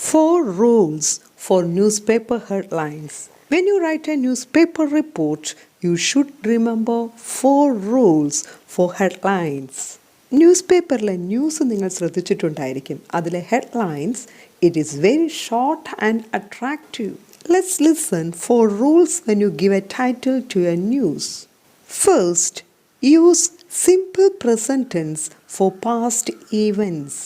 4 rules for newspaper headlines. When you write a newspaper report, you should remember 4 rules for headlines. ന്യൂസ്പേപ്പറിലെ news നിങ്ങൾ ശ്രദ്ധിച്ചിട്ടുണ്ടായിരിക്കും. അതിലെ headlines it is very short and attractive. Let's listen 4 rules when you give a title to a news. First, use simple present tense for past events.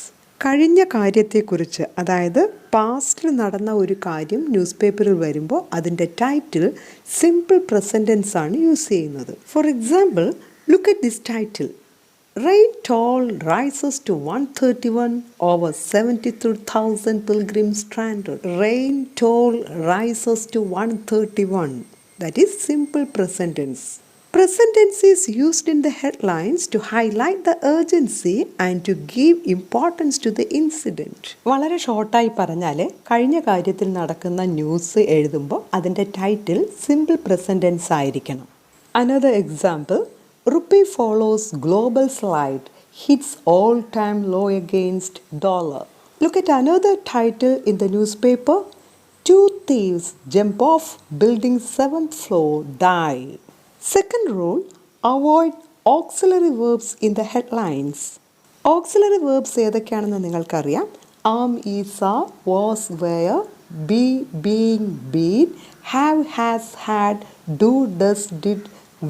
കഴിഞ്ഞ കാര്യത്തെക്കുറിച്ച്, അതായത് പാസ്റ്റിൽ നടന്ന ഒരു കാര്യം news പേപ്പറിൽ വരുമ്പോൾ അതിൻ്റെ ടൈറ്റിൽ സിമ്പിൾ പ്രസൻറ്റ് ടെൻസ് ആണ് യൂസ് ചെയ്യുന്നത്. For example, look at this title. Rain toll rises to 131 over 73,000 pilgrims stranded. Rain toll rises to 131. That is simple present tense. Present tense is used in the headlines to highlight the urgency and to give importance to the incident. വളരെ ഷോർട്ടായി പറഞ്ഞാൽ കഴിഞ്ഞ കാര്യത്തിൽ നടക്കുന്ന news എഴുതുമ്പോൾ അതിൻ്റെ title simple present tense ആയിരിക്കണം. Another example, rupee follows global slide, hits all-time low against dollar. Look at another title in the newspaper. 2 thieves jump off building 7th floor, die. Second rule, avoid auxiliary verbs in the headlines. Auxiliary verbs ഏതൊക്കെയാണെന്ന് നിങ്ങൾക്കറിയാം. am, is, are, was, were, be, being, been, have, has, had, do, does, did,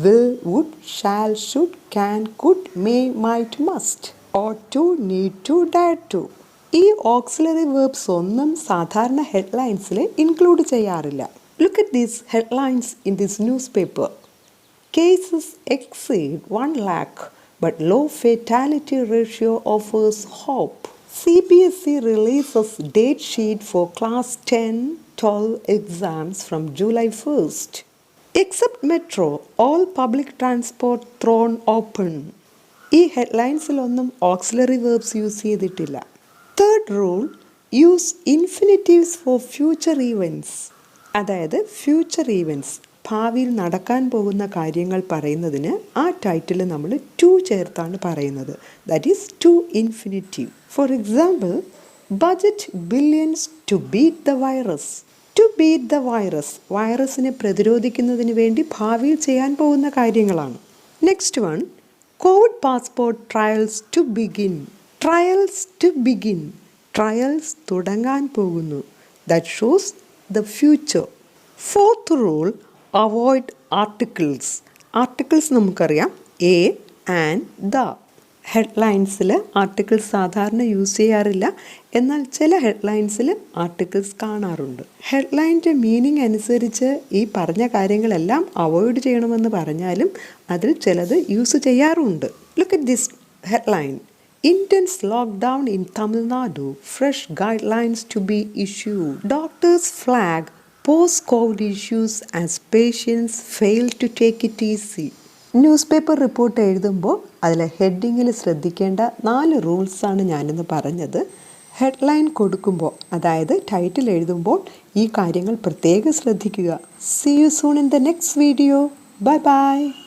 will, would, shall, should, can, could, may, might, must, ought to, need to, dare to. ഈ auxiliary verbs ഒന്നും സാധാരണ ഹെഡ്ലൈൻസിൽ include ചെയ്യാറില്ല. Look at these headlines in this news paper. Cases exceed 1 lakh, but low fatality ratio offers hope. CBSE releases date sheet for class 10-12 exams from July 1st. Except metro, all public transport thrown open. ഈ ഹെഡ്ലൈൻസിലൊന്നും auxiliary verbs use ചെയ്തിട്ടില്ല. Third rule, use infinitives for future events. അതായത് future events, ഭാവിയിൽ നടക്കാൻ പോകുന്ന കാര്യങ്ങൾ പറയുന്നതിന് ആ ടൈറ്റിൽ നമ്മൾ ടു ചേർത്താണ് പറയുന്നത്. That is to infinitive. For example, budget billions to beat the virus. To beat the virus, വൈറസിനെ പ്രതിരോധിക്കുന്നതിന് വേണ്ടി ഭാവിയിൽ ചെയ്യാൻ പോകുന്ന കാര്യങ്ങളാണ്. Next one, Covid passport trials to begin. Trials to begin, trials തുടങ്ങാൻ പോകുന്നു. That shows the future. Fourth rule, avoid articles. Articles നമുക്കറിയാം, എ ആൻഡ് ദ. ഹെഡ്ലൈൻസിൽ ആർട്ടിക്കിൾസ് സാധാരണ യൂസ് ചെയ്യാറില്ല, എന്നാൽ ചില ഹെഡ്ലൈൻസിൽ ആർട്ടിക്കിൾസ് കാണാറുണ്ട്. ഹെഡ്ലൈൻ്റെ മീനിങ് അനുസരിച്ച് ഈ പറഞ്ഞ കാര്യങ്ങളെല്ലാം അവോയ്ഡ് ചെയ്യണമെന്ന് പറഞ്ഞാലും അതിൽ ചിലത് യൂസ് ചെയ്യാറുണ്ട്. Look at this headline. Intense lockdown in Tamil Nadu, fresh guidelines to be issued. Doctors flag post-COVID issues as patients fail to take it easy. News paper report എഴുതുമ്പോൾ അതിലെ ഹെഡിങ്ങിൽ ശ്രദ്ധിക്കേണ്ട 4 റൂൾസാണ് ഞാനിന്ന് പറഞ്ഞത്. ഹെഡ്ലൈൻ കൊടുക്കുമ്പോൾ, അതായത് ടൈറ്റിൽ എഴുതുമ്പോൾ ഈ കാര്യങ്ങൾ പ്രത്യേകം ശ്രദ്ധിക്കുക. See you soon in the next video. Bye bye.